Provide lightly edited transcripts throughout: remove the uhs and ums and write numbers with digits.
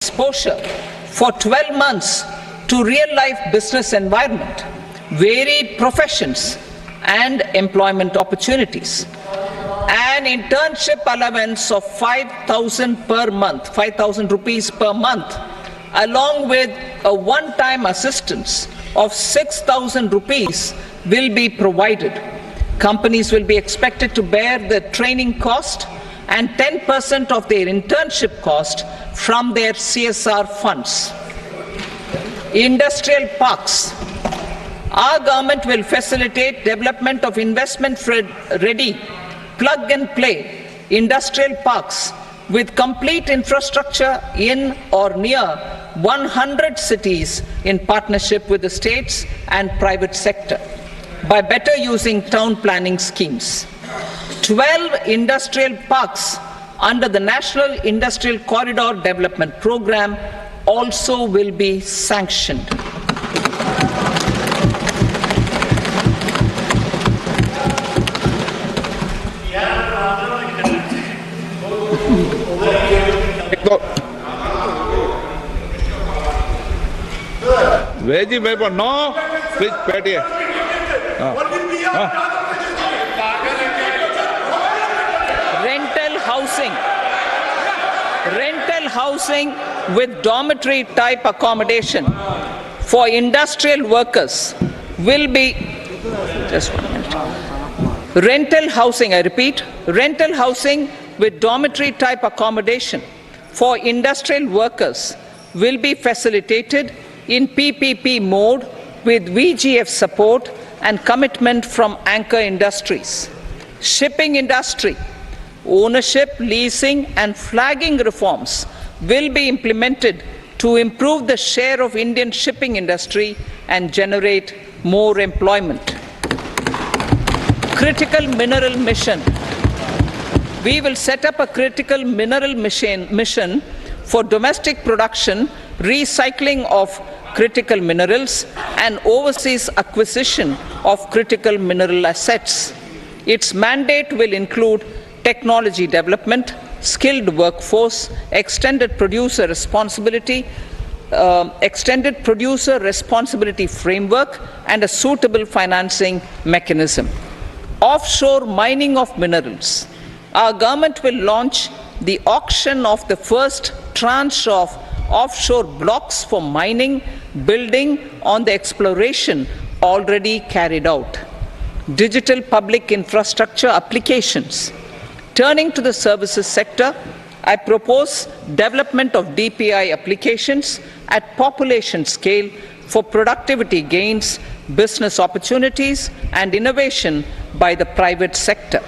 exposure for 12 months to real-life business environment, varied professions and employment opportunities. An internship allowance of 5,000 per month, 5,000 rupees per month, along with a one-time assistance of 6,000 rupees will be provided. Companies will be expected to bear the training cost and 10% of their internship cost from their CSR funds. Industrial parks. Our government will facilitate development of investment-ready, plug-and-play industrial parks with complete infrastructure in or near 100 cities in partnership with the states and private sector by better using town planning schemes. 12 industrial parks under the National Industrial Corridor Development Program also will be sanctioned. Veggie paper, no. Fish patty. Rental housing with dormitory type accommodation for industrial workers will be, just 1 minute. Rental housing, I repeat, rental housing with dormitory type accommodation for industrial workers will be facilitated in PPP mode with VGF support and commitment from anchor industries. Shipping industry, ownership, leasing and flagging reforms will be implemented to improve the share of Indian shipping industry and generate more employment. Critical mineral mission. We will set up a critical mineral mission for domestic production, recycling of critical minerals and overseas acquisition of critical mineral assets. Its mandate will include technology development, skilled workforce, extended producer responsibility framework and a suitable financing mechanism. Offshore mining of minerals. Our government will launch the auction of the first tranche of offshore blocks for mining, building on the exploration already carried out. Digital public infrastructure applications. Turning to the services sector, I propose development of DPI applications at population scale for productivity gains, business opportunities, and innovation by the private sector.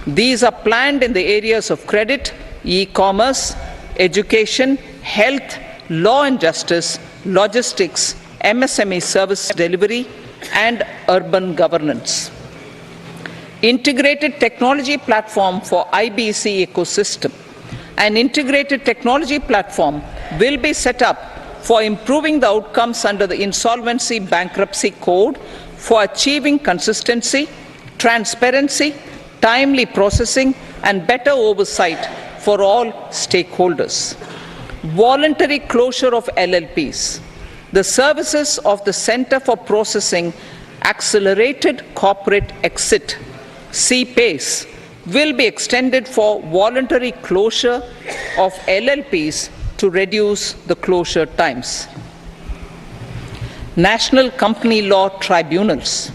These are planned in the areas of credit, e-commerce, education, health, law and justice, logistics, MSME service delivery, and urban governance. Integrated technology platform for IBC ecosystem. An integrated technology platform will be set up for improving the outcomes under the Insolvency Bankruptcy Code for achieving consistency, transparency, timely processing, and better oversight for all stakeholders. Voluntary closure of LLPs. The services of the Center for Processing Accelerated Corporate Exit, CPACE, will be extended for voluntary closure of LLPs to reduce the closure times. National Company Law Tribunals.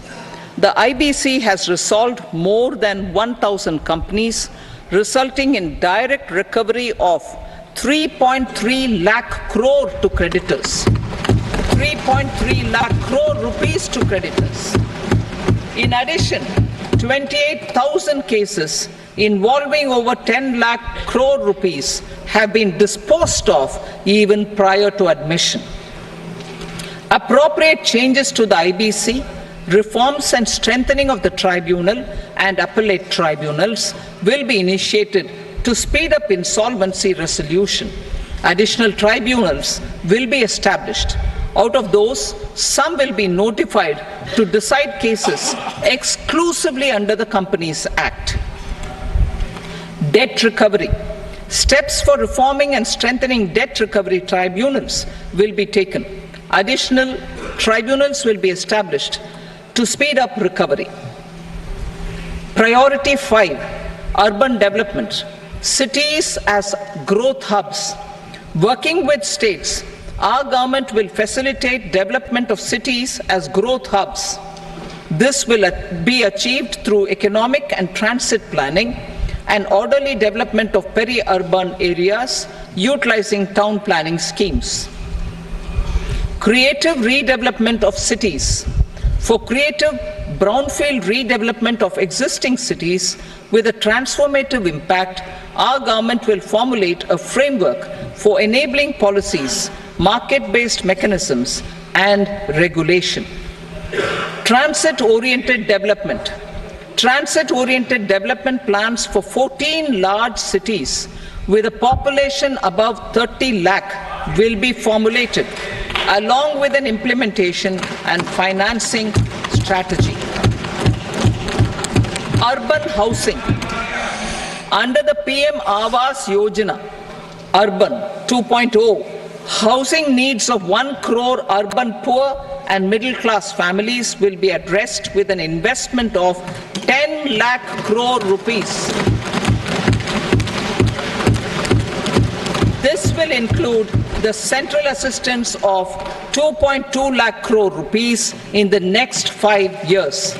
The IBC has resolved more than 1,000 companies, resulting in direct recovery of 3.3 lakh crore to creditors. 3.3 lakh crore rupees to creditors. In addition, 28,000 cases involving over 10 lakh crore rupees have been disposed of even prior to admission. Appropriate changes to the IBC, reforms and strengthening of the tribunal and appellate tribunals will be initiated to speed up insolvency resolution. Additional tribunals will be established. Out of those, some will be notified to decide cases exclusively under the Companies Act. Debt recovery. Steps for reforming and strengthening debt recovery tribunals will be taken. Additional tribunals will be established to speed up recovery. Priority 5, urban development. Cities as growth hubs. Working with states, our government will facilitate development of cities as growth hubs. This will be achieved through economic and transit planning and orderly development of peri-urban areas utilizing town planning schemes. Creative redevelopment of cities. For creative brownfield redevelopment of existing cities with a transformative impact, our government will formulate a framework for enabling policies, market-based mechanisms, and regulation. Transit-oriented development. Transit-oriented development plans for 14 large cities with a population above 30 lakh will be formulated, along with an implementation and financing strategy. Urban housing. Under the PM Awas Yojana, Urban 2.0, housing needs of 1 crore urban poor and middle-class families will be addressed with an investment of 10 lakh crore rupees. This will include the central assistance of 2.2 lakh crore rupees in the next 5 years.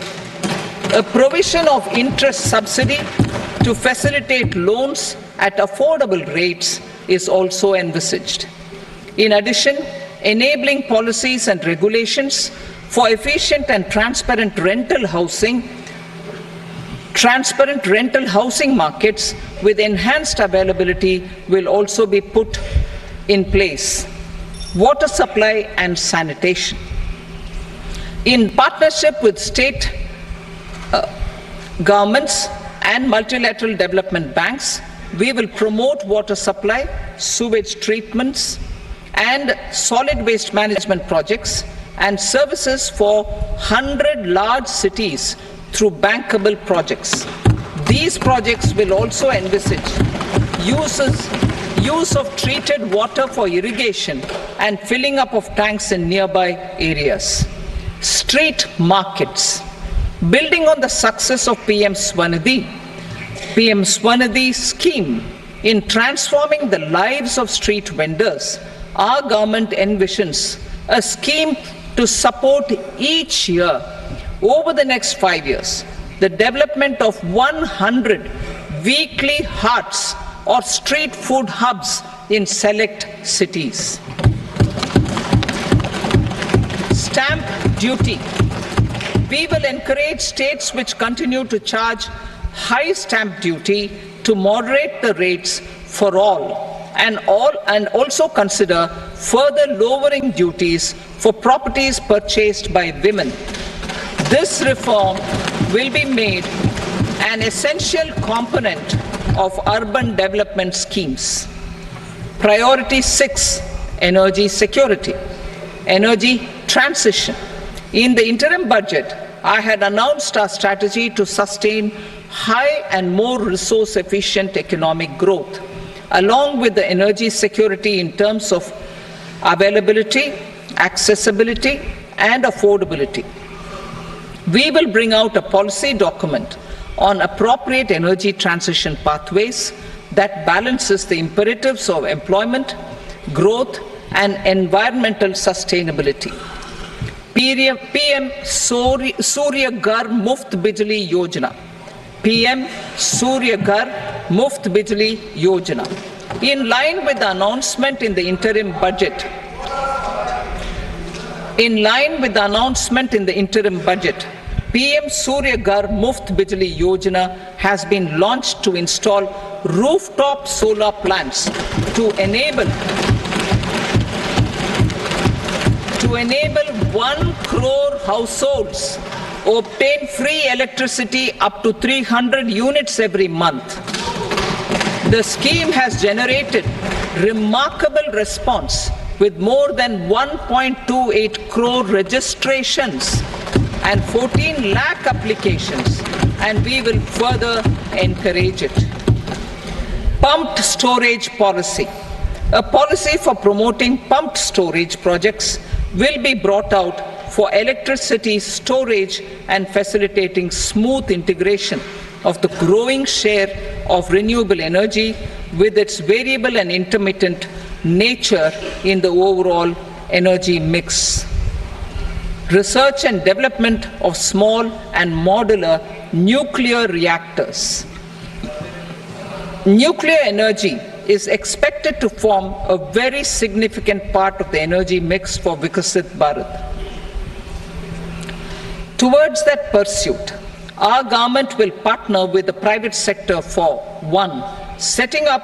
A provision of interest subsidy to facilitate loans at affordable rates is also envisaged. In addition, enabling policies and regulations for efficient and transparent rental housing markets with enhanced availability will also be put in place. Water supply and sanitation. In partnership with state governments and multilateral development banks, we will promote water supply, sewage treatments, and solid waste management projects and services for 100 large cities through bankable projects. These projects will also envisage use of treated water for irrigation and filling up of tanks in nearby areas. Street markets. Building on the success of PM Swanidhi scheme in transforming the lives of street vendors, our government envisions a scheme to support each year over the next 5 years the development of 100 weekly hearts or street food hubs in select cities. Stamp duty. We will encourage states which continue to charge high stamp duty to moderate the rates for all and also consider further lowering duties for properties purchased by women. This reform will be made an essential component of urban development schemes. Priority 6, energy security, energy transition. In the interim budget, I had announced our strategy to sustain high and more resource-efficient economic growth, along with the energy security in terms of availability, accessibility, and affordability. We will bring out a policy document on appropriate energy transition pathways that balances the imperatives of employment, growth, and environmental sustainability. PM Surya Ghar Muft Bijli Yojana. PM Surya Ghar Muft Bijli Yojana. In line with the announcement in the interim budget, PM Surya Ghar Muft Bijli Yojana has been launched to install rooftop solar plants to enable 1 crore households obtain free electricity up to 300 units every month. The scheme has generated remarkable response with more than 1.28 crore registrations and 14 lakh applications, and we will further encourage it. Pumped storage policy. A policy for promoting pumped storage projects will be brought out for electricity storage and facilitating smooth integration of the growing share of renewable energy with its variable and intermittent nature in the overall energy mix. Research and development of small and modular nuclear reactors. Nuclear energy is expected to form a very significant part of the energy mix for Viksit Bharat. Towards that pursuit, our government will partner with the private sector for 1. Setting up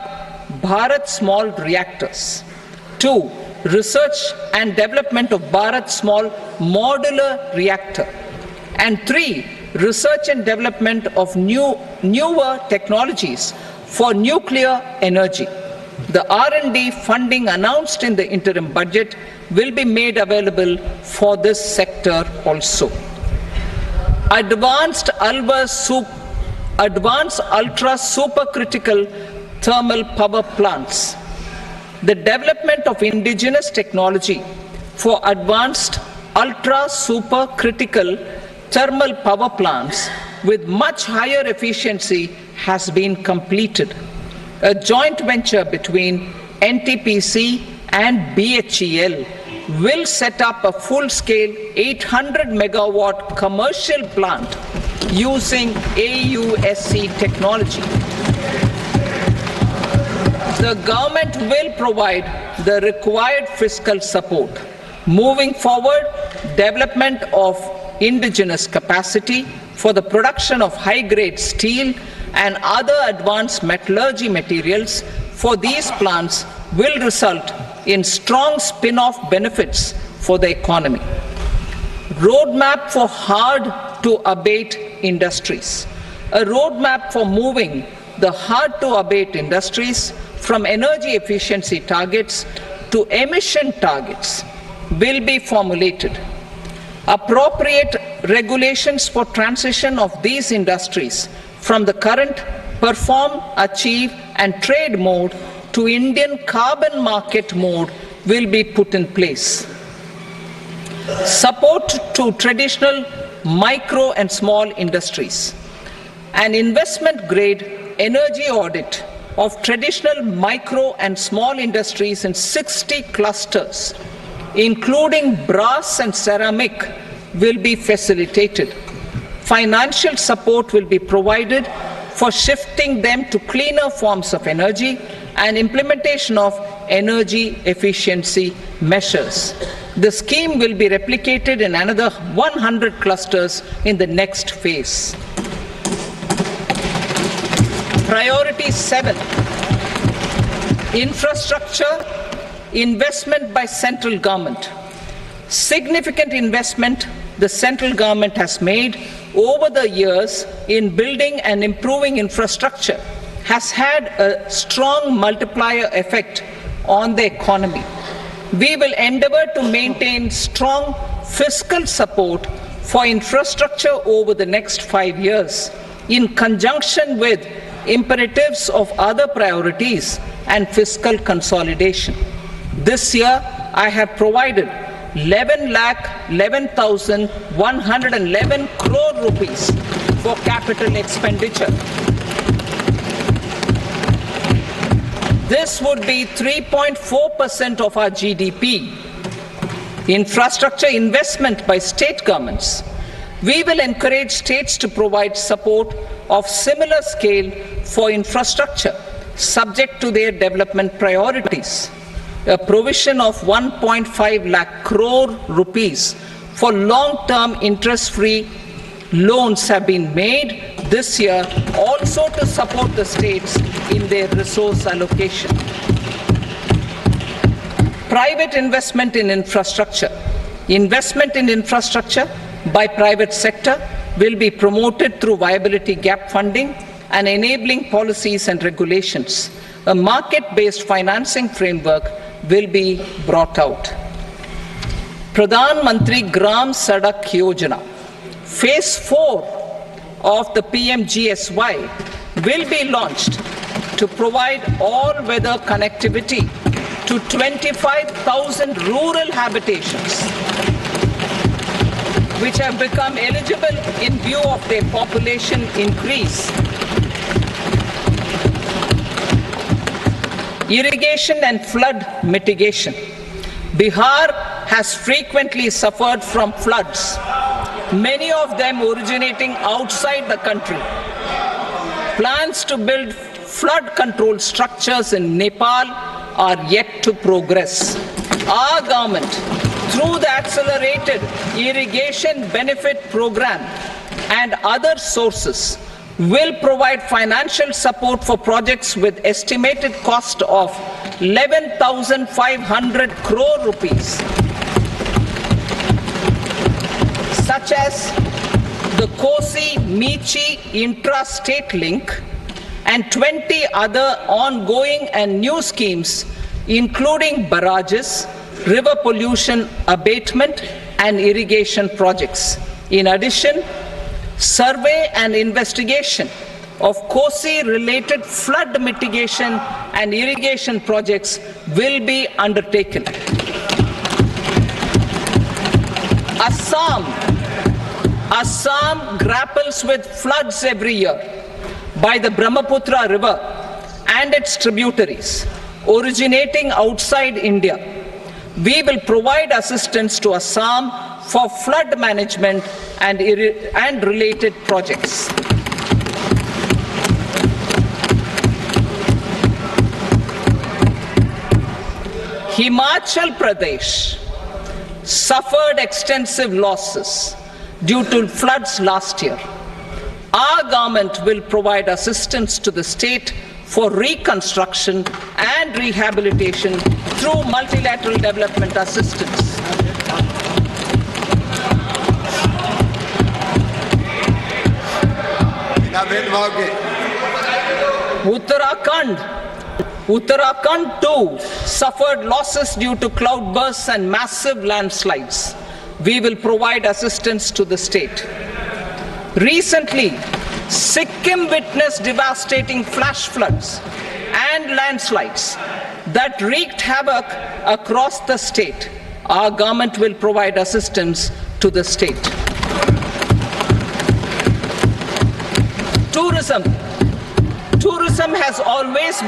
Bharat Small Reactors, 2. Research and development of Bharat Small Modular Reactor, and 3. Research and development of newer technologies for nuclear energy. The R&D funding announced in the interim budget will be made available for this sector also. Advanced ultra supercritical thermal power plants. The development of indigenous technology for advanced ultra supercritical thermal power plants with much higher efficiency has been completed. A joint venture between NTPC and BHEL will set up a full-scale 800 megawatt commercial plant using AUSC technology. The government will provide the required fiscal support. Moving forward, development of indigenous capacity for the production of high-grade steel and other advanced metallurgy materials for these plants will result in strong spin-off benefits for the economy. Roadmap for hard-to-abate industries. A roadmap for moving the hard-to-abate industries from energy efficiency targets to emission targets will be formulated. Appropriate regulations for transition of these industries from the current perform, achieve and trade mode to Indian carbon market mode will be put in place. Support to traditional micro and small industries. An investment grade energy audit of traditional micro and small industries in 60 clusters, including brass and ceramic, will be facilitated. Financial support will be provided for shifting them to cleaner forms of energy and implementation of energy efficiency measures. The scheme will be replicated in another 100 clusters in the next phase. Priority 7, infrastructure investment by central government. Significant investment the central government has made over the years in building and improving infrastructure has had a strong multiplier effect on the economy. We will endeavor to maintain strong fiscal support for infrastructure over the next 5 years in conjunction with imperatives of other priorities and fiscal consolidation. This year, I have provided 11,11,111 crore rupees for capital expenditure. This would be 3.4% of our GDP. Infrastructure investment by state governments. We will encourage states to provide support of similar scale for infrastructure, subject to their development priorities. A provision of 1.5 lakh crore rupees for long-term interest-free loans have been made this year also to support the states in their resource allocation. Private investment in infrastructure. Investment in infrastructure by private sector will be promoted through viability gap funding and enabling policies and regulations. A market-based financing framework will be brought out. Pradhan Mantri Gram Sadak Yojana. Phase 4 of the PMGSY will be launched to provide all-weather connectivity to 25,000 rural habitations, which have become eligible in view of their population increase. Irrigation and flood mitigation. Bihar has frequently suffered from floods, many of them originating outside the country. Plans to build flood control structures in Nepal are yet to progress. Our government, through the Accelerated Irrigation Benefit Program and other sources, will provide financial support for projects with estimated cost of 11,500 crore rupees, such as the Kosi-Michi intra-state link and 20 other ongoing and new schemes, including barrages, river pollution abatement and irrigation projects. In addition, survey and investigation of Kosi-related flood mitigation and irrigation projects will be undertaken. Assam grapples with floods every year by the Brahmaputra River and its tributaries originating outside India. We will provide assistance to Assam for flood management and related projects. Himachal Pradesh suffered extensive losses due to floods last year. Our government will provide assistance to the state for reconstruction and rehabilitation through multilateral development assistance. Uttarakhand too suffered losses due to cloudbursts and massive landslides. We will provide assistance to the state. Recently, Sikkim witnessed devastating flash floods and landslides that wreaked havoc across the state. Our government will provide assistance to the state. Tourism has always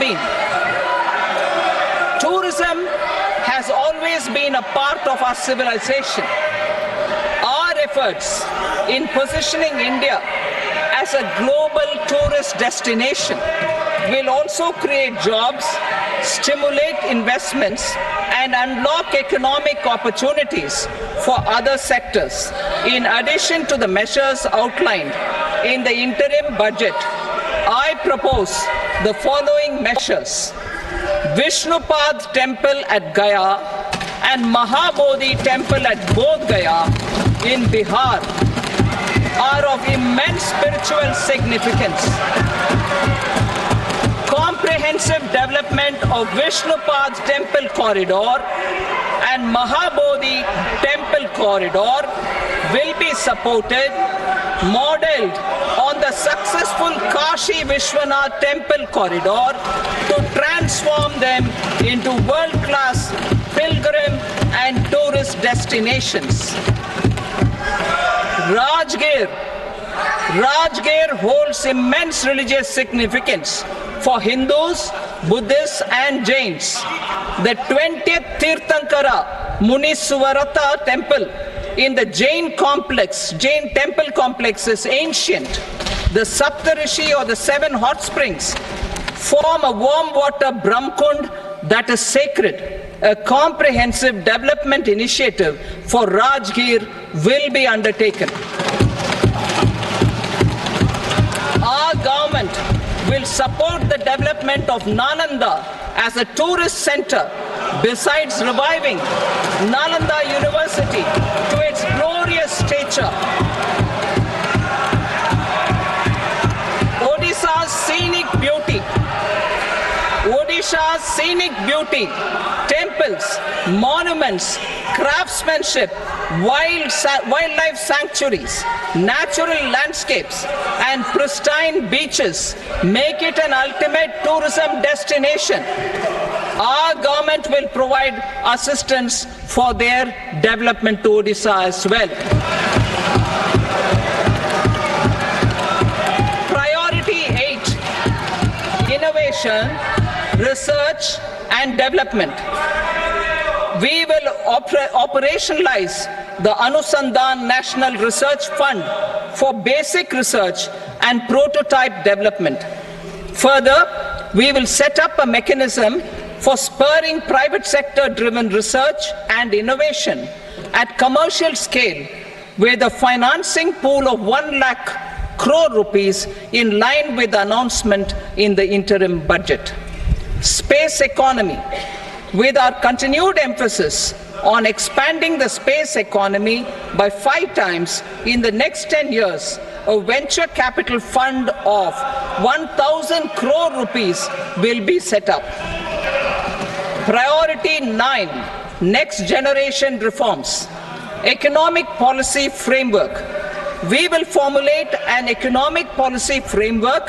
been a part of our civilization. Our efforts in positioning India as a global tourist destination will also create jobs, stimulate investments, and unlock economic opportunities for other sectors. In addition to the measures outlined in the interim budget, I propose the following measures. Vishnupad Temple at Gaya and Mahabodhi Temple at Bodh Gaya in Bihar are of immense spiritual significance. Comprehensive development of Vishnupad Temple Corridor and Mahabodhi Temple Corridor will be supported, modeled on the successful Kashi Vishwanath Temple Corridor to transform them into world-class pilgrim and tourist destinations. Rajgir holds immense religious significance for Hindus, Buddhists and Jains. The 20th Tirthankara Muniswarata temple in the Jain temple complex is ancient. The Saptarishi or the 7 hot springs form a warm water Brahmkund that is sacred. A comprehensive development initiative for Rajgir will be undertaken. Our government will support the development of Nalanda as a tourist center, besides reviving Nalanda University to its glorious stature. Odisha's scenic beauty. Odisha Odisha's scenic beauty, temples, monuments, craftsmanship, wildlife sanctuaries, natural landscapes, and pristine beaches make it an ultimate tourism destination. Our government will provide assistance for their development to Odisha as well. Priority 8, innovation, research and development. We will operationalize the Anusandhan National Research Fund for basic research and prototype development. Further, we will set up a mechanism for spurring private sector driven research and innovation at commercial scale with a financing pool of 1 lakh crore rupees in line with the announcement in the interim budget. Space economy. With our continued emphasis on expanding the space economy by 5 times in the next 10 years, a venture capital fund of 1,000 crore rupees will be set up. Priority 9, next generation reforms. Economic policy framework. We will formulate an economic policy framework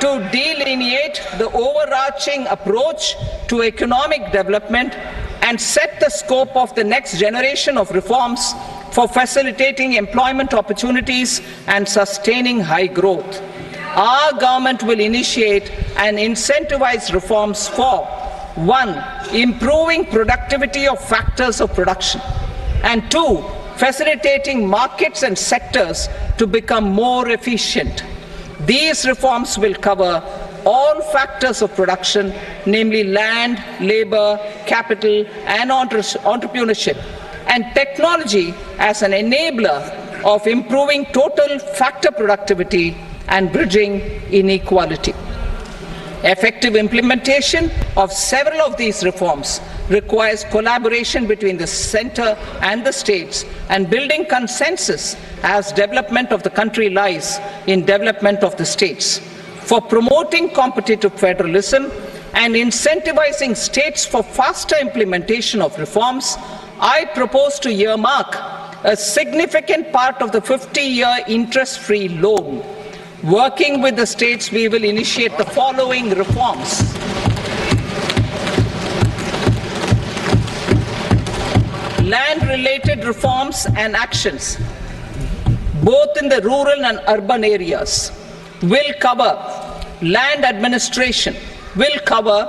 to delineate the overarching approach to economic development and set the scope of the next generation of reforms for facilitating employment opportunities and sustaining high growth. Our government will initiate and incentivize reforms for 1. Improving productivity of factors of production, and 2. Facilitating markets and sectors to become more efficient. These reforms will cover all factors of production, namely land, labor, capital, and entrepreneurship, and technology as an enabler of improving total factor productivity and bridging inequality. Effective implementation of several of these reforms requires collaboration between the center and the states and building consensus as development of the country lies in development of the states. For promoting competitive federalism and incentivizing states for faster implementation of reforms, I propose to earmark a significant part of the 50-year interest-free loan. Working with the states, we will initiate the following reforms. Land-related reforms and actions, both in the rural and urban areas, will cover land administration, will cover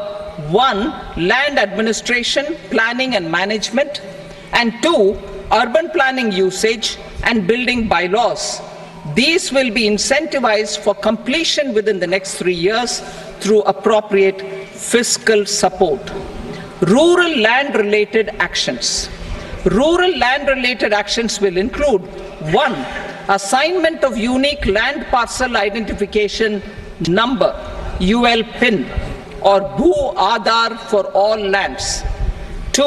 1. Land administration, planning and management, and 2. Urban planning usage and building bylaws. These will be incentivized for completion within the next 3 years through appropriate fiscal support. Rural land-related actions. Rural land-related actions will include 1. Assignment of unique land parcel identification number, UL PIN, or Bhu Aadhaar for all lands. 2.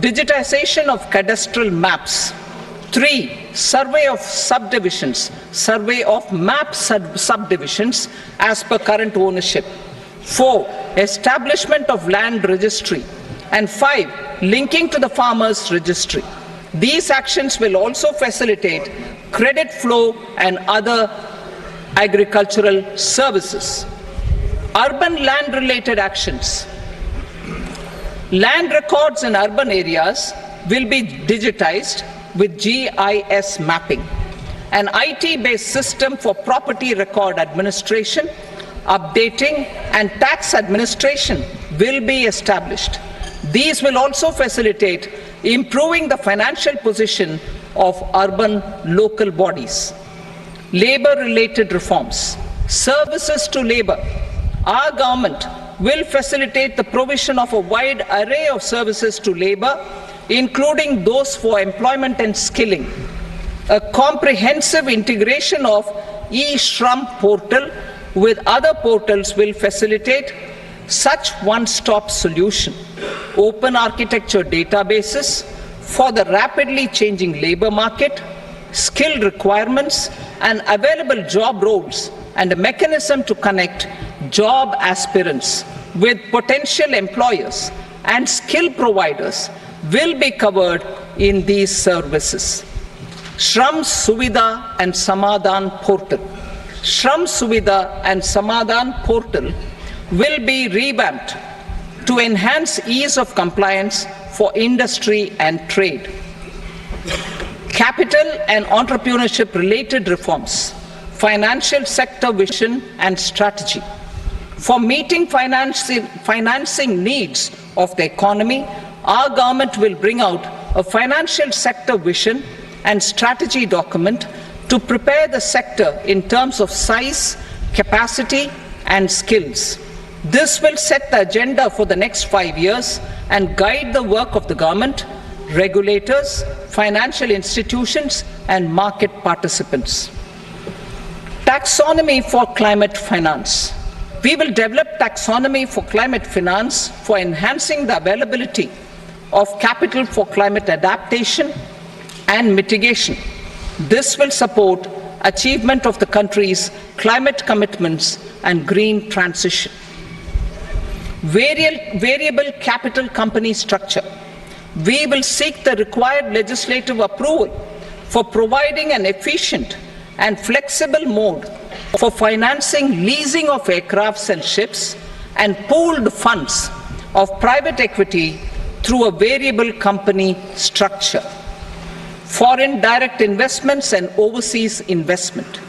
Digitization of cadastral maps. 3. Survey of subdivisions, survey of map subdivisions as per current ownership. 4. Establishment of land registry. And 5. Linking to the farmers registry. These actions will also facilitate credit flow and other agricultural services. Urban land related actions. Land records in urban areas will be digitized with GIS mapping. An IT-based system for property record administration, updating, and tax administration will be established. These will also facilitate improving the financial position of urban local bodies. Labor-related reforms. Services to labor. Our government will facilitate the provision of a wide array of services to labor, including those for employment and skilling. A comprehensive integration of e-Shram portal with other portals will facilitate such one-stop solution. Open architecture databases for the rapidly changing labor market, skill requirements, and available job roles, and a mechanism to connect job aspirants with potential employers and skill providers will be covered in these services. Shram Suvidha and Samadhan Portal. Shram Suvidha and Samadhan Portal will be revamped to enhance ease of compliance for industry and trade. Capital and entrepreneurship related reforms, financial sector vision and strategy. For meeting financing needs of the economy, our government will bring out a financial sector vision and strategy document to prepare the sector in terms of size, capacity, and skills. This will set the agenda for the next 5 years and guide the work of the government, regulators, financial institutions, and market participants. Taxonomy for climate finance. We will develop taxonomy for climate finance for enhancing the availability of capital for climate adaptation and mitigation. This will support achievement of the country's climate commitments and green transition. Variable capital company structure. We will seek the required legislative approval for providing an efficient and flexible mode for financing leasing of aircrafts and ships and pooled funds of private equity through a variable company structure. Foreign direct investments and overseas investment.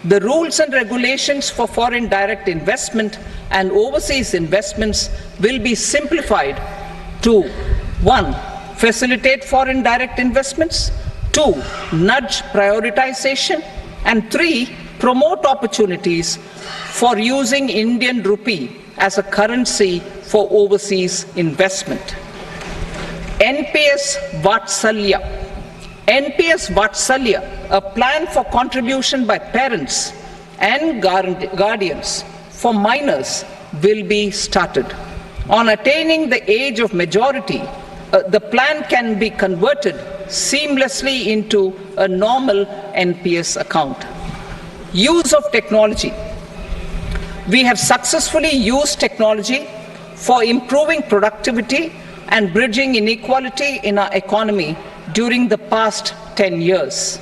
The rules and regulations for foreign direct investment and overseas investments will be simplified to 1. Facilitate foreign direct investments, 2. Nudge prioritization, and 3. Promote opportunities for using Indian rupee as a currency for overseas investment. NPS Vatsalya. NPS Vatsalya, a plan for contribution by parents and guardians for minors, will be started. On attaining the age of majority, the plan can be converted seamlessly into a normal NPS account. Use of technology. We have successfully used technology for improving productivity and bridging inequality in our economy during the past 10 years.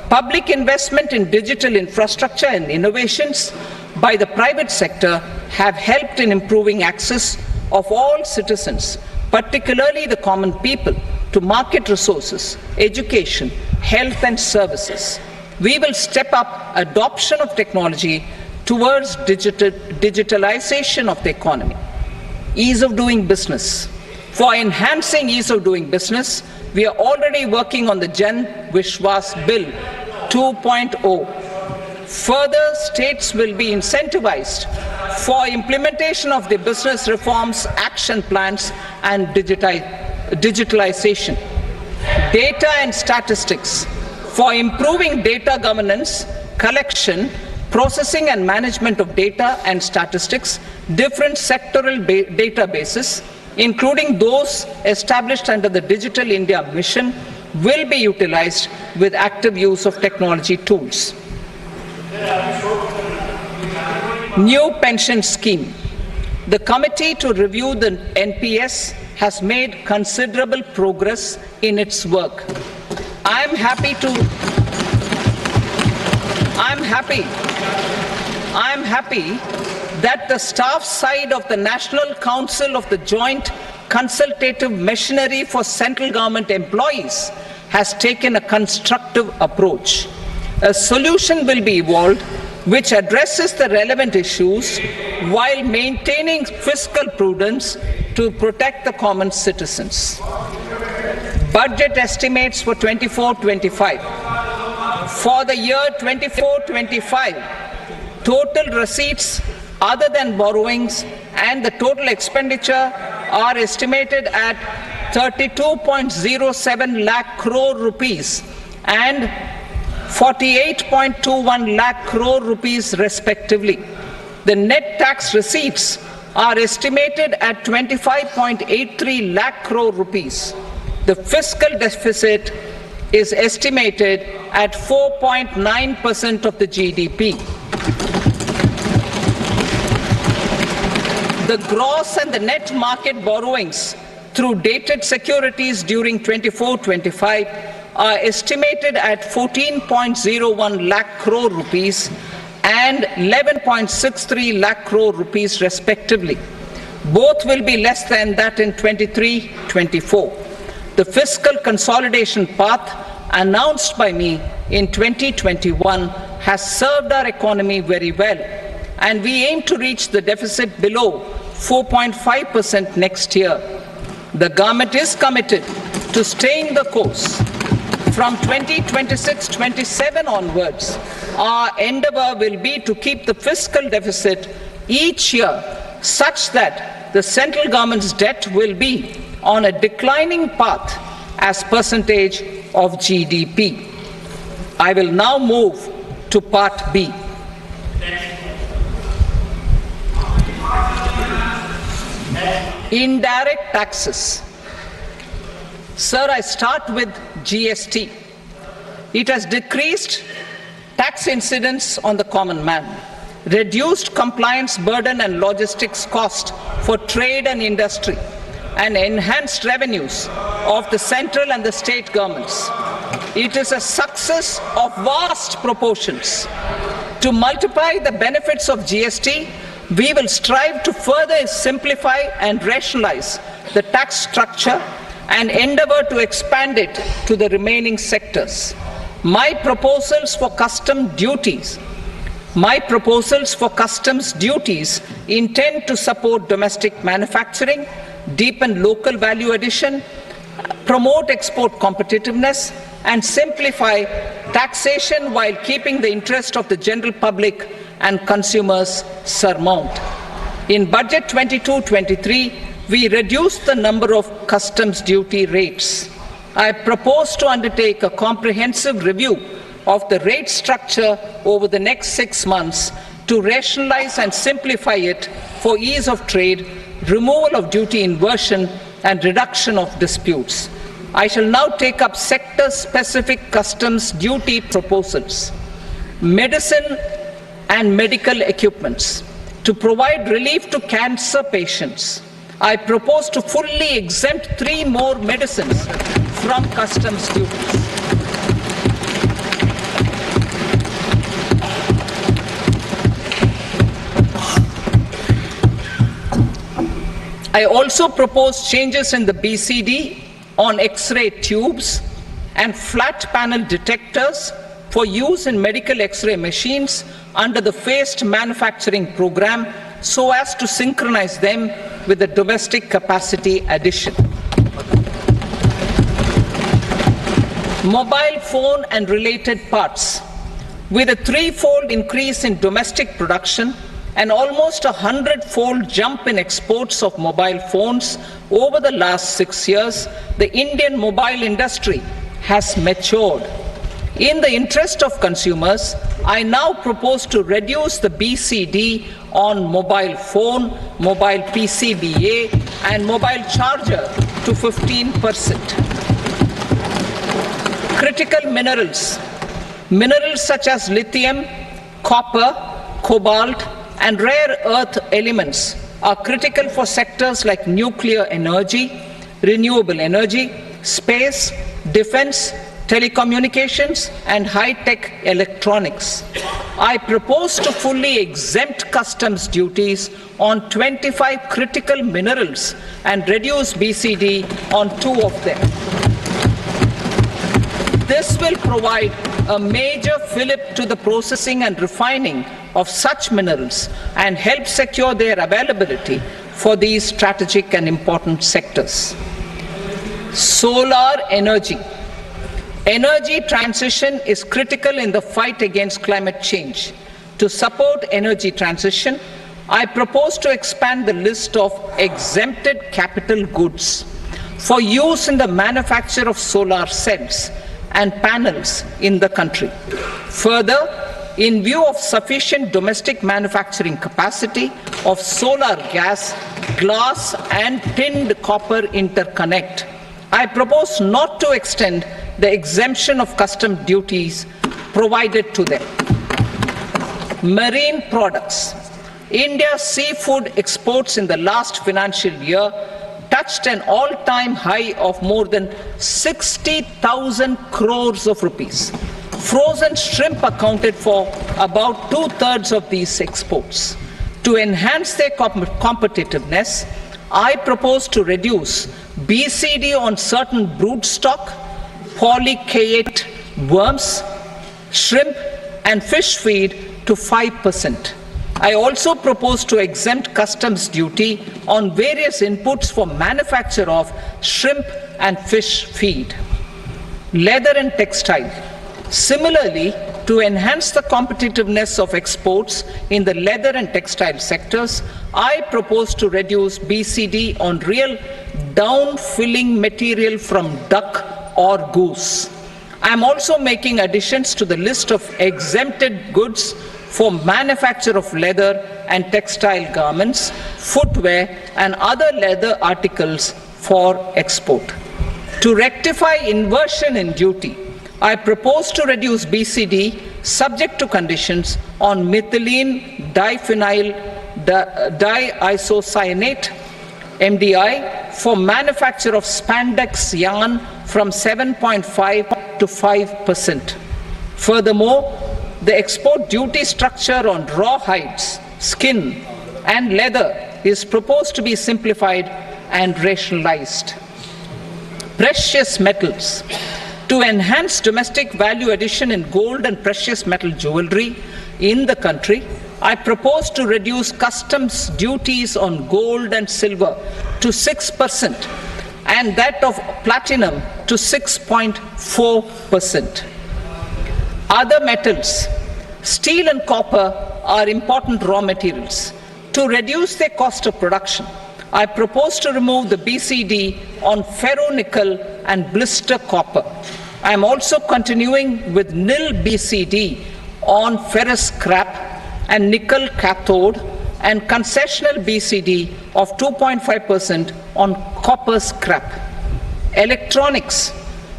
Public investment in digital infrastructure and innovations by the private sector have helped in improving access of all citizens, particularly the common people, to market resources, education, health and services. We will step up adoption of technology towards digitalization of the economy. Ease of doing business. For enhancing ease of doing business, we are already working on the Jan Vishwas Bill 2.0. Further, states will be incentivized for implementation of the business reforms, action plans, and digitalization. Data and statistics. For improving data governance, collection, processing and management of data and statistics, different sectoral databases, including those established under the Digital India Mission, will be utilized with active use of technology tools. New pension scheme. The committee to review the NPS has made considerable progress in its work. I am happy that the staff side of the National Council of the Joint Consultative Machinery for Central Government Employees has taken a constructive approach. A solution will be evolved which addresses the relevant issues while maintaining fiscal prudence to protect the common citizens. Budget estimates for 24-25. For the year 24-25, total receipts other than borrowings and the total expenditure are estimated at 32.07 lakh crore rupees and 48.21 lakh crore rupees respectively. The net tax receipts are estimated at 25.83 lakh crore rupees. The fiscal deficit is estimated at 4.9% of the GDP. The gross and the net market borrowings through dated securities during 24-25 are estimated at 14.01 lakh crore rupees and 11.63 lakh crore rupees respectively. Both will be less than that in 23-24. The fiscal consolidation path announced by me in 2021 has served our economy very well, and we aim to reach the deficit below 4.5% next year. The government is committed to staying the course. From 2026-27 onwards, our endeavor will be to keep the fiscal deficit each year such that the central government's debt will be on a declining path as percentage of GDP. I will now move to Part B. Indirect taxes. Sir, I start with GST. It has decreased tax incidence on the common man, reduced compliance burden and logistics cost for trade and industry, and enhanced revenues of the central and the state governments. It is a success of vast proportions. To multiply the benefits of GST, we will strive to further simplify and rationalize the tax structure and endeavor to expand it to the remaining sectors. My proposals for customs duties intend to support domestic manufacturing, deepen local value addition, promote export competitiveness, and simplify taxation while keeping the interest of the general public and consumers surmount. In Budget 22-23, we reduced the number of customs duty rates. I propose to undertake a comprehensive review of the rate structure over the next 6 months to rationalize and simplify it for ease of trade, removal of duty inversion, and reduction of disputes. I shall now take up sector-specific customs duty proposals. Medicine and medical equipments. To provide relief to cancer patients, I propose to fully exempt 3 more medicines from customs duties. I also propose changes in the BCD on X-ray tubes and flat panel detectors for use in medical X-ray machines under the phased manufacturing program so as to synchronize them with the domestic capacity addition. Mobile phone and related parts. With a 3-fold increase in domestic production and almost a 100-fold jump in exports of mobile phones over the last 6 years, the Indian mobile industry has matured. In the interest of consumers, I now propose to reduce the BCD on mobile phone, mobile PCBA, and mobile charger to 15%. Critical minerals. Minerals such as lithium, copper, cobalt, and rare earth elements are critical for sectors like nuclear energy, renewable energy, space, defense, telecommunications, and high-tech electronics. I propose to fully exempt customs duties on 25 critical minerals and reduce BCD on 2 of them. This will provide a major fillip to the processing and refining of such minerals and help secure their availability for these strategic and important sectors. Solar energy. Energy transition is critical in the fight against climate change. To support energy transition, I propose to expand the list of exempted capital goods for use in the manufacture of solar cells and panels in the country. Further, in view of sufficient domestic manufacturing capacity of solar gas, glass, and tinned copper interconnect, I propose not to extend the exemption of custom duties provided to them. Marine products. India's seafood exports in the last financial year touched an all-time high of more than 60,000 crores of rupees. Frozen shrimp accounted for about 2/3 of these exports. To enhance their competitiveness, I propose to reduce BCD on certain broodstock, polychaete worms, shrimp and fish feed to 5%. I also propose to exempt customs duty on various inputs for manufacture of shrimp and fish feed. Leather and textile. Similarly, to enhance the competitiveness of exports in the leather and textile sectors, I propose to reduce BCD on real down-filling material from duck or goose. I am also making additions to the list of exempted goods for manufacture of leather and textile garments, footwear and other leather articles for export. To rectify inversion in duty, I propose to reduce BCD subject to conditions on methylene diphenyl diisocyanate MDI for manufacture of spandex yarn from 7.5 to 5%. Furthermore, the export duty structure on raw hides, skin and leather is proposed to be simplified and rationalized. Precious metals. To enhance domestic value addition in gold and precious metal jewelry in the country, I propose to reduce customs duties on gold and silver to 6% and that of platinum to 6.4%. Other metals. Steel and copper are important raw materials. To reduce their cost of production, I propose to remove the BCD on ferronickel and blister copper. I am also continuing with nil BCD on ferrous scrap and nickel cathode and concessional BCD of 2.5% on copper scrap. Electronics.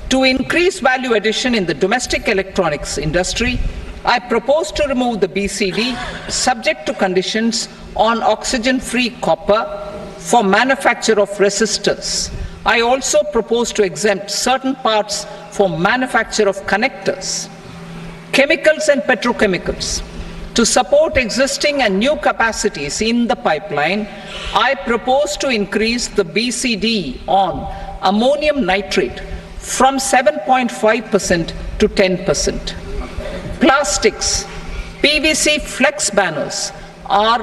To increase value addition in the domestic electronics industry, I propose to remove the BCD subject to conditions on oxygen-free copper for manufacture of resistors. I also propose to exempt certain parts for manufacture of connectors. Chemicals and petrochemicals. To support existing and new capacities in the pipeline, I propose to increase the BCD on ammonium nitrate from 7.5% to 10%. Plastics. PVC flex banners are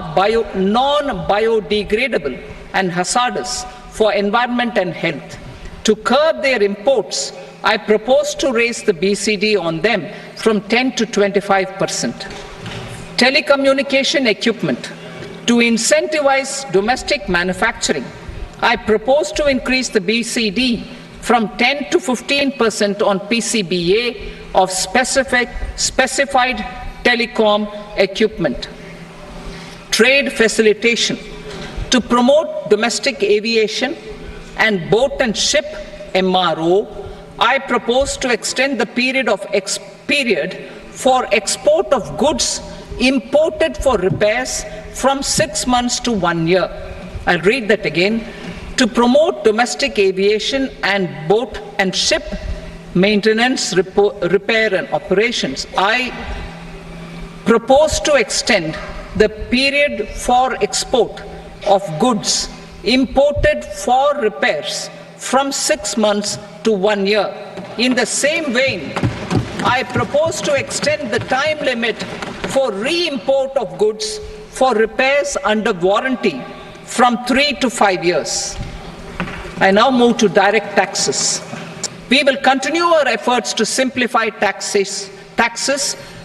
non-biodegradable and hazardous for environment and health. To curb their imports, I propose to raise the BCD on them from 10 to 25%. Telecommunication equipment. To incentivize domestic manufacturing, I propose to increase the BCD from 10 to 15% on PCBA of specified telecom equipment. Trade facilitation. To promote domestic aviation and boat and ship MRO, I propose to extend the period for export of goods imported for repairs from 6 months to 1 year. I'll read that again. To promote domestic aviation and boat and ship maintenance, repair and operations, I propose to extend the period for export of goods imported for repairs from 6 months to 1 year. In the same vein, I propose to extend the time limit for re-import of goods for repairs under warranty from 3 to 5 years. I now move to direct taxes. We will continue our efforts to simplify taxes,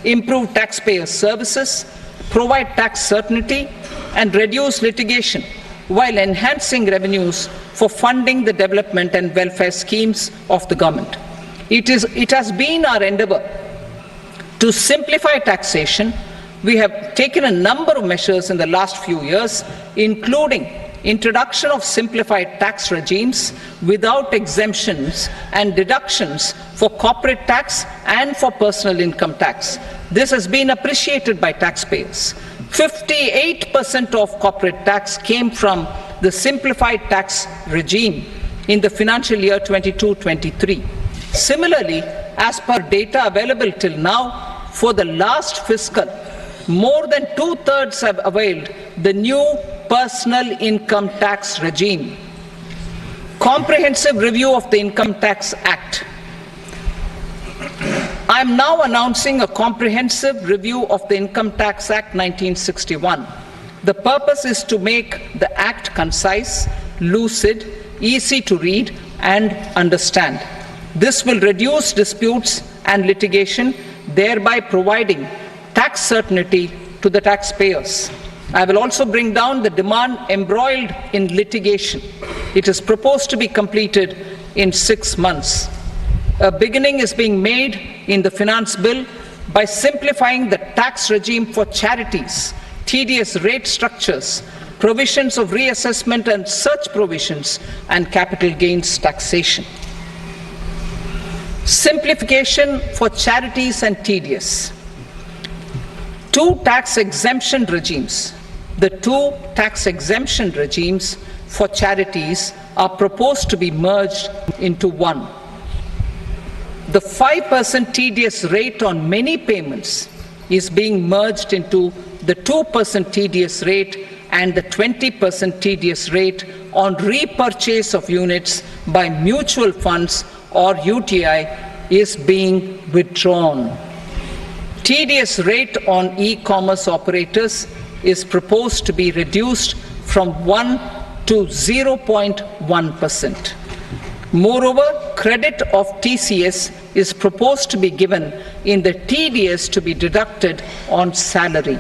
improve taxpayer services, provide tax certainty, and reduce litigation while enhancing revenues for funding the development and welfare schemes of the government. It has been our endeavor to simplify taxation. We have taken a number of measures in the last few years, including introduction of simplified tax regimes without exemptions and deductions for corporate tax and for personal income tax. This has been appreciated by taxpayers. 58% of corporate tax came from the simplified tax regime in the financial year 22-23. Similarly, as per data available till now, for the last fiscal, more than 2/3 have availed the new personal income tax regime. Comprehensive review of the Income Tax Act. I am now announcing a comprehensive review of the Income Tax Act 1961. The purpose is to make the Act concise, lucid, easy to read and understand. This will reduce disputes and litigation, thereby providing tax certainty to the taxpayers. I will also bring down the demand embroiled in litigation. It is proposed to be completed in 6 months. A beginning is being made in the Finance Bill by simplifying the tax regime for charities, tedious rate structures, provisions of reassessment and such provisions, and capital gains taxation. Simplification for charities and tedious. Two tax exemption regimes. The two tax exemption regimes for charities are proposed to be merged into one. The 5% tedious rate on many payments is being merged into the 2% tedious rate, and the 20% tedious rate on repurchase of units by mutual funds or UTI is being withdrawn. Tedious rate on e-commerce operators is proposed to be reduced from 1 to 0.1%. Moreover, credit of TCS is proposed to be given in the TDS to be deducted on salary.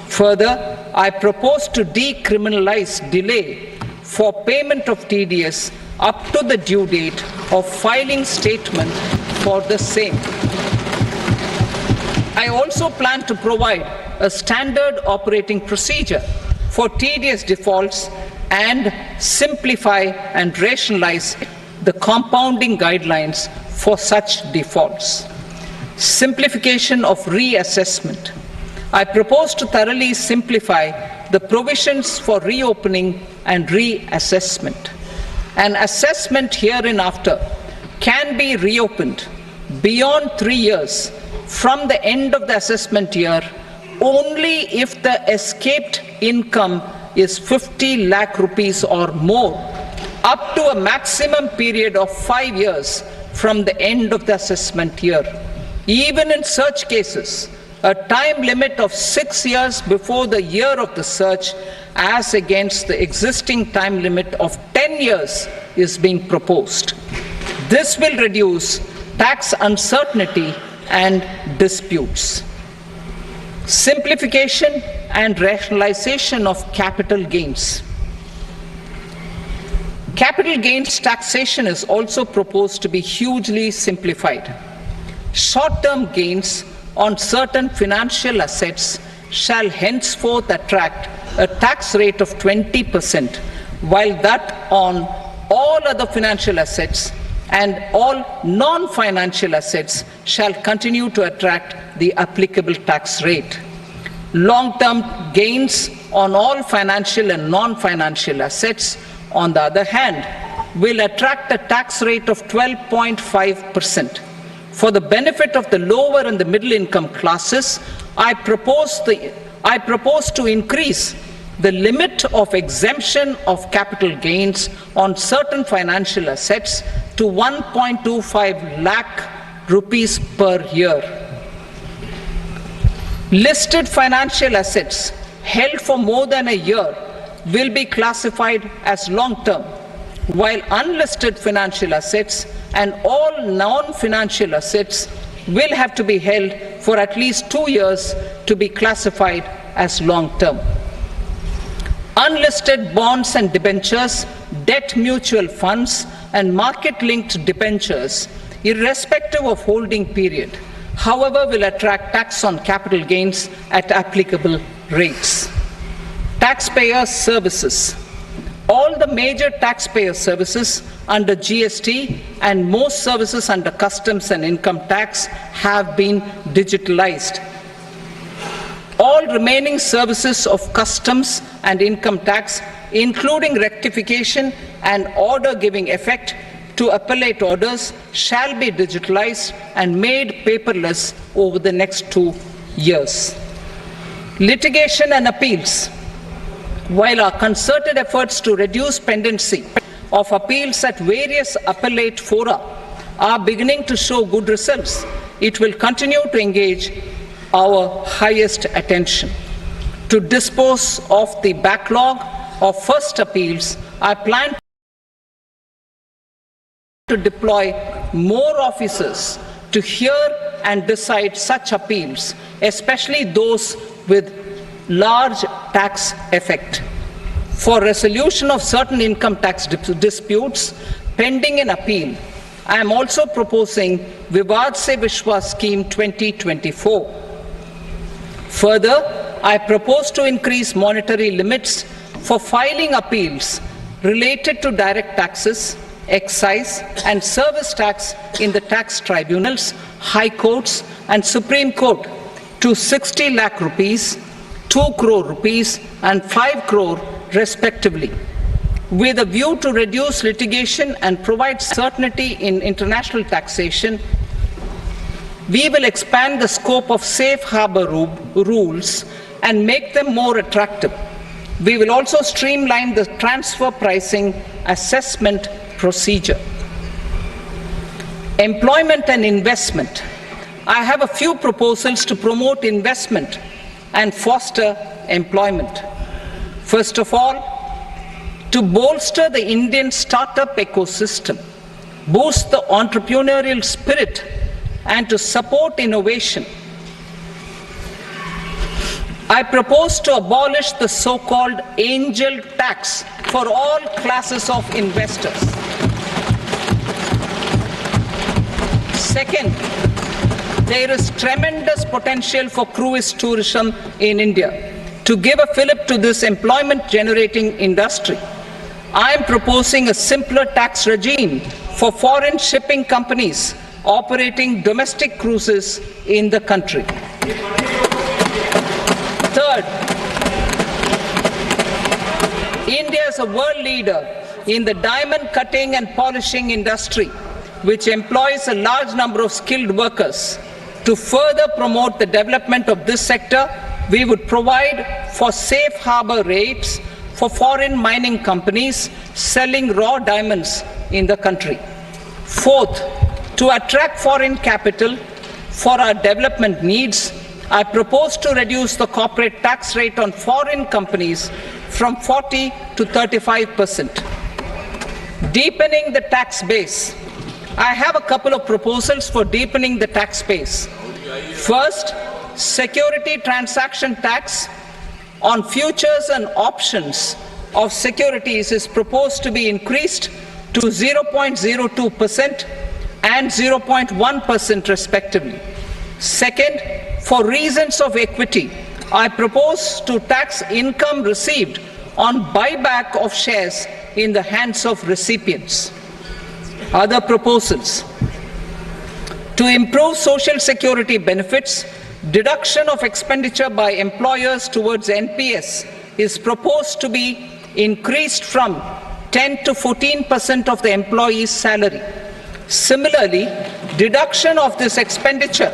Further, I propose to decriminalize delay for payment of TDS up to the due date of filing statement for the same. I also plan to provide a standard operating procedure for TDS defaults and simplify and rationalize the compounding guidelines for such defaults. Simplification of reassessment. I propose to thoroughly simplify the provisions for reopening and reassessment. An assessment hereinafter can be reopened beyond 3 years from the end of the assessment year only if the escaped income is 50 lakh rupees or more, up to a maximum period of 5 years from the end of the assessment year. Even in such cases, a time limit of 6 years before the year of the search, as against the existing time limit of 10 years, is being proposed. This will reduce tax uncertainty and disputes. Simplification and rationalization of capital gains. Capital gains taxation is also proposed to be hugely simplified. Short-term gains on certain financial assets shall henceforth attract a tax rate of 20%, while that on all other financial assets and all non-financial assets shall continue to attract the applicable tax rate. Long-term gains on all financial and non-financial assets, on the other hand, will attract a tax rate of 12.5%. For the benefit of the lower and the middle income classes, I propose to increase the limit of exemption of capital gains on certain financial assets to 1.25 lakh rupees per year. Listed financial assets held for more than a year will be classified as long-term, while unlisted financial assets and all non-financial assets will have to be held for at least 2 years to be classified as long-term. Unlisted bonds and debentures, debt mutual funds, and market-linked debentures, irrespective of holding period, however, will attract tax on capital gains at applicable rates. Taxpayer services. All the major taxpayer services under GST and most services under customs and income tax have been digitalized. All remaining services of customs and income tax, including rectification and order-giving effect to appellate orders, shall be digitalized and made paperless over the next 2 years. Litigation and appeals. While our concerted efforts to reduce pendency of appeals at various appellate fora are beginning to show good results, it will continue to engage our highest attention. To dispose of the backlog of first appeals, I plan to deploy more officers to hear and decide such appeals, especially those with large tax effect. For resolution of certain income tax disputes pending an appeal, I am also proposing Vivad Se Vishwas Scheme 2024. Further, I propose to increase monetary limits for filing appeals related to direct taxes, excise and service tax in the tax tribunals, high courts and Supreme Court to 60 lakh rupees, 2 crore rupees and 5 crore respectively, with a view to reduce litigation and provide certainty in international taxation. We will expand the scope of safe harbor rules and make them more attractive. We will also streamline the transfer pricing assessment procedure. Employment and investment. I have a few proposals to promote investment and foster employment. First of all, to bolster the Indian startup ecosystem, boost the entrepreneurial spirit, and to support innovation, I propose to abolish the so-called angel tax for all classes of investors. Second, there is tremendous potential for cruise tourism in India. To give a fillip to this employment-generating industry, I am proposing a simpler tax regime for foreign shipping companies operating domestic cruises in the country. Third, India is a world leader in the diamond cutting and polishing industry, which employs a large number of skilled workers. To further promote the development of this sector, we would provide for safe harbor rates for foreign mining companies selling raw diamonds in the country. Fourth, to attract foreign capital for our development needs, I propose to reduce the corporate tax rate on foreign companies from 40 to 35%. Deepening the tax base. I have a couple of proposals for deepening the tax base. First, security transaction tax on futures and options of securities is proposed to be increased to 0.02% and 0.1% respectively. Second, for reasons of equity, I propose to tax income received on buyback of shares in the hands of recipients. Other proposals: to improve social security benefits, deduction of expenditure by employers towards NPS is proposed to be increased from 10 to 14% of the employee's salary. Similarly, deduction of this expenditure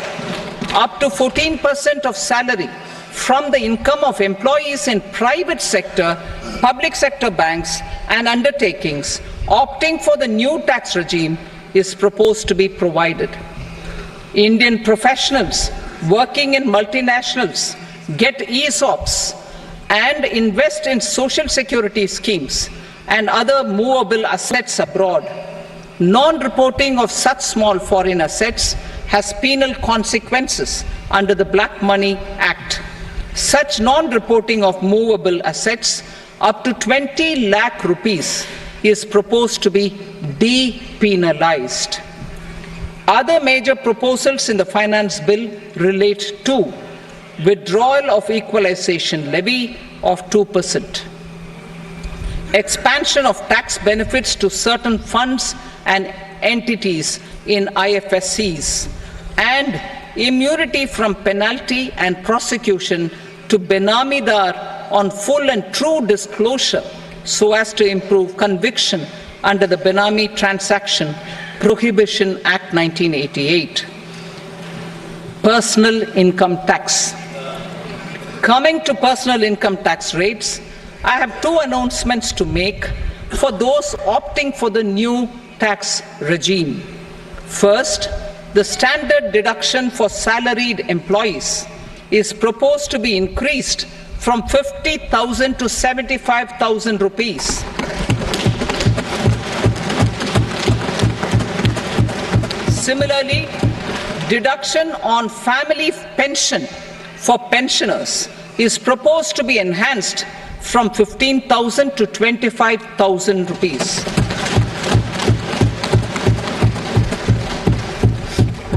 up to 14% of salary from the income of employees in private sector, public sector banks and undertakings opting for the new tax regime is proposed to be provided. Indian professionals working in multinationals get ESOPs and invest in social security schemes and other movable assets abroad. Non-reporting of such small foreign assets has penal consequences under the Black Money Act. Such non-reporting of movable assets up to 20 lakh rupees is proposed to be depenalized. Other major proposals in the finance bill relate to withdrawal of equalization levy of 2%, expansion of tax benefits to certain funds and entities in IFSCs, and immunity from penalty and prosecution to Benamidar on full and true disclosure so as to improve conviction under the Benami Transaction Prohibition Act 1988. Personal income tax. Coming to personal income tax rates, I have two announcements to make for those opting for the new tax regime. First, the standard deduction for salaried employees is proposed to be increased from 50,000 to 75,000 rupees. Similarly, deduction on family pension for pensioners is proposed to be enhanced from 15,000 to 25,000 rupees.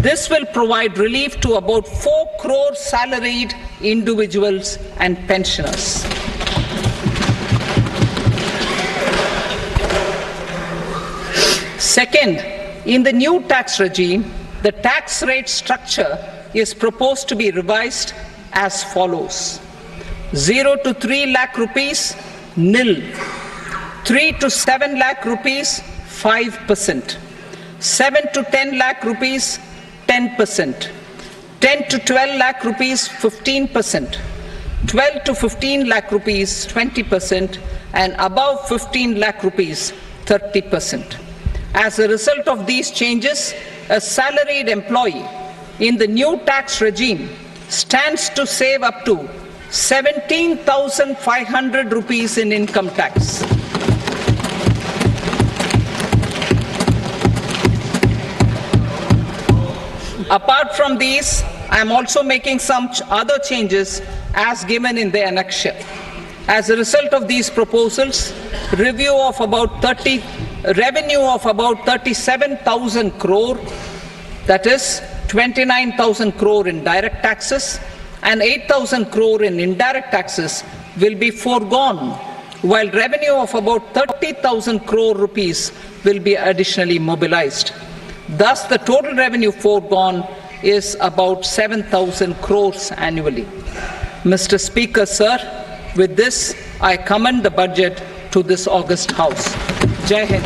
This will provide relief to about 4 crore salaried individuals and pensioners. Second, in the new tax regime, the tax rate structure is proposed to be revised as follows. 0 to 3 lakh rupees, nil. 3 to 7 lakh rupees, 5%. 7 to 10 lakh rupees, 10%. 10 to 12 lakh rupees, 15%. 12 to 15 lakh rupees, 20%. And above 15 lakh rupees, 30%. As a result of these changes, a salaried employee in the new tax regime stands to save up to 17,500 rupees in income tax. Apart from these, I am also making some other changes as given in the annexure. As a result of these proposals, revenue of about 37,000 crore, that is 29,000 crore in direct taxes and 8,000 crore in indirect taxes will be foregone, while revenue of about 30,000 crore rupees will be additionally mobilized. Thus, the total revenue foregone is about 7,000 crores annually. Mr. Speaker, sir, with this, I commend the budget to this august House. Jai Hind.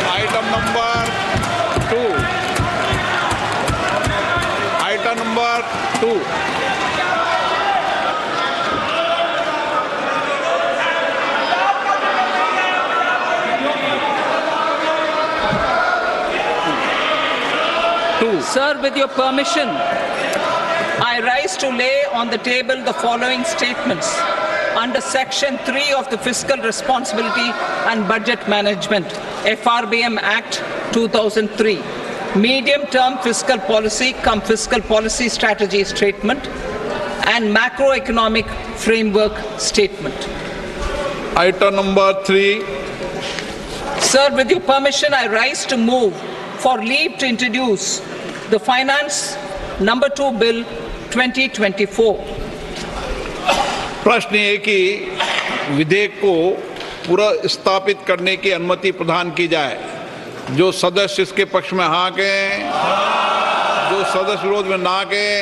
Item number 2. Item number 2. Sir, with your permission, I rise to lay on the table the following statements under Section 3 of the Fiscal Responsibility and Budget Management, FRBM Act 2003, Medium-Term Fiscal Policy cum Fiscal Policy Strategy Statement and Macroeconomic Framework Statement. Item number 3. Sir, with your permission, I rise to move for leave to introduce the Finance Number 2 Bill 2024. प्रश्न ये कि विधेयक को पुनर्स्थापित करने की अनुमति प्रदान की जाए। जो सदस्य इसके पक्ष में हाँ कहें, जो सदस्य विरोध में ना कहें।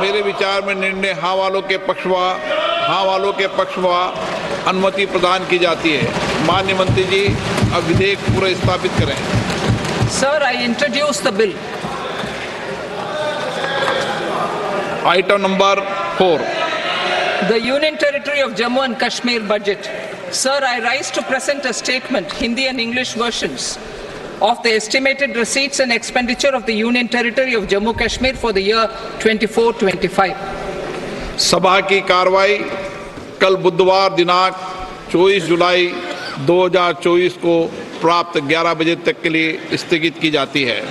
मेरे विचार में निर्णय हाँ वालों के पक्ष में अनुमति प्रदान की जाती है। माननीय मंत्री जी, अब विधेयक पुनर्स्थापित करें। Sir, I introduce the bill. Item number 4. The Union Territory of Jammu and Kashmir budget. Sir, I rise to present a statement, Hindi and English versions, of the estimated receipts and expenditure of the Union Territory of Jammu and Kashmir for the year 24-25. सभा की कार्रवाई कल बुधवार दिनांक 24 जुलाई 2024 को प्राप्त 11 बजे तक के लिए स्थगित की जाती है।